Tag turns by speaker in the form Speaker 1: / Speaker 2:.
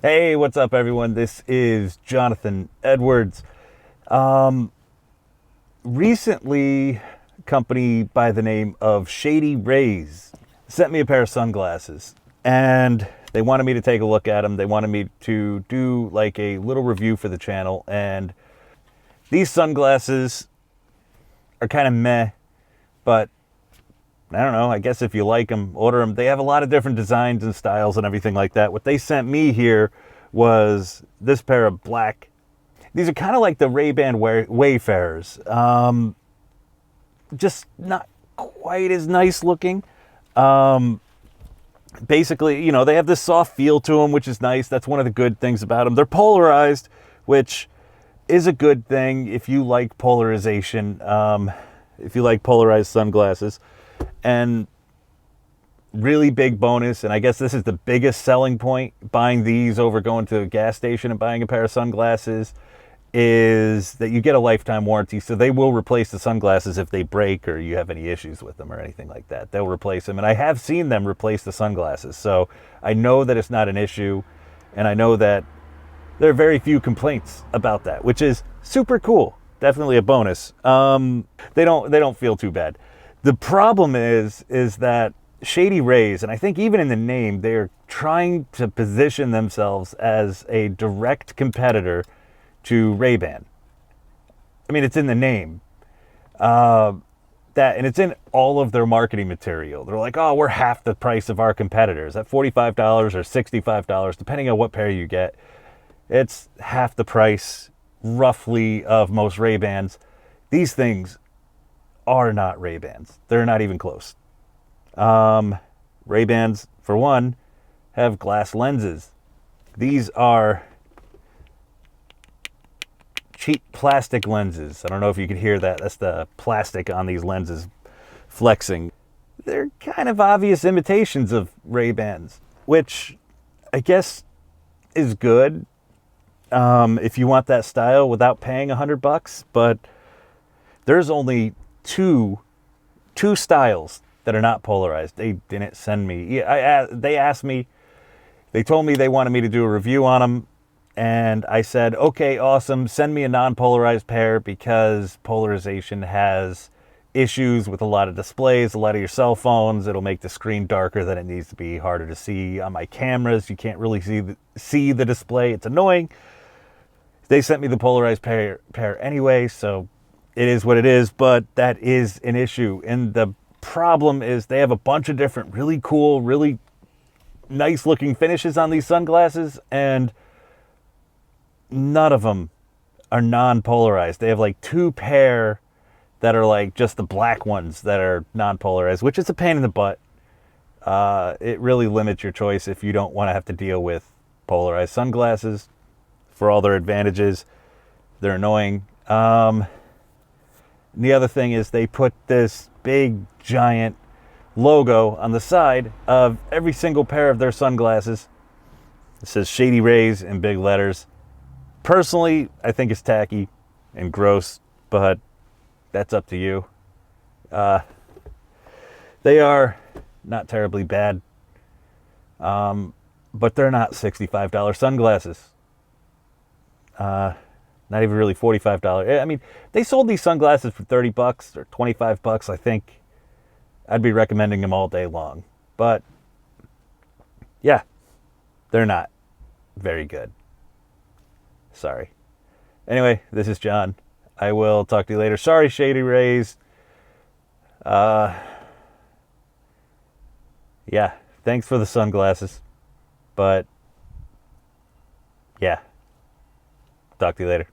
Speaker 1: Hey, what's up, everyone? This is Jonathan Edwards. Um, Recently, a company by the name of Shady Rays sent me a pair of sunglasses, and they wanted me to take a look at them. They wanted me to do like a little review for the channel, and these sunglasses are kind of meh, but I don't know. I guess if you like them, order them. They have a lot of different designs and styles and everything like that. What they sent me here was this pair of black. These are kind of like the Ray-Ban Wayfarers. Just not quite as nice looking. Basically, they have this soft feel to them, which is nice. That's one of the good things about them. They're polarized, which is a good thing if you like polarization, if you like polarized sunglasses. And really big bonus, and I guess this is the biggest selling point buying these over going to a gas station and buying a pair of sunglasses, is that you get a lifetime warranty. So they will replace the sunglasses if they break or you have any issues with them or anything like that. They'll replace them, and I have seen them replace the sunglasses, so I know that it's not an issue, and I know that there are very few complaints about that, which is super cool. Definitely a bonus. They don't feel too bad. The problem is that Shady Rays, and I think even in the name, they're trying to position themselves as a direct competitor to Ray-Ban. I mean, it's in the name. And it's in all of their marketing material. They're like, oh, we're half the price of our competitors at $45 or $65, depending on what pair you get. It's half the price, roughly, of most Ray-Bans. These things are not Ray-Bans. They're not even close. Ray-Bans, for one, have glass lenses. These are cheap plastic lenses. I don't know if you could hear that. That's the plastic on these lenses flexing. They're kind of obvious imitations of Ray-Bans, which I guess is good if you want that style without paying $100. But there's only two styles that are not polarized. They didn't send me. Yeah, they asked me. They told me they wanted me to do a review on them, and I said, okay, awesome. Send me a non-polarized pair because polarization has issues with a lot of displays, a lot of your cell phones. It'll make the screen darker than it needs to be, harder to see on my cameras. You can't really see the display. It's annoying. They sent me the polarized pair anyway, so it is what it is, but that is an issue. And the problem is they have a bunch of different really cool, really nice looking finishes on these sunglasses, and none of them are non-polarized. They have like two pair that are like just the black ones that are non-polarized, which is a pain in the butt. It really limits your choice if you don't want to have to deal with polarized sunglasses. For all their advantages, they're annoying. And the other thing is they put this big giant logo on the side of every single pair of their sunglasses. It says Shady Rays in big letters. Personally, I think it's tacky and gross, but that's up to you. They are not terribly bad, but they're not $65 sunglasses. Not even really $45. I mean, they sold these sunglasses for $30 or $25. I think I'd be recommending them all day long. But yeah, they're not very good. Sorry. Anyway, this is John. I will talk to you later. Sorry, Shady Rays. Yeah, thanks for the sunglasses. But yeah, talk to you later.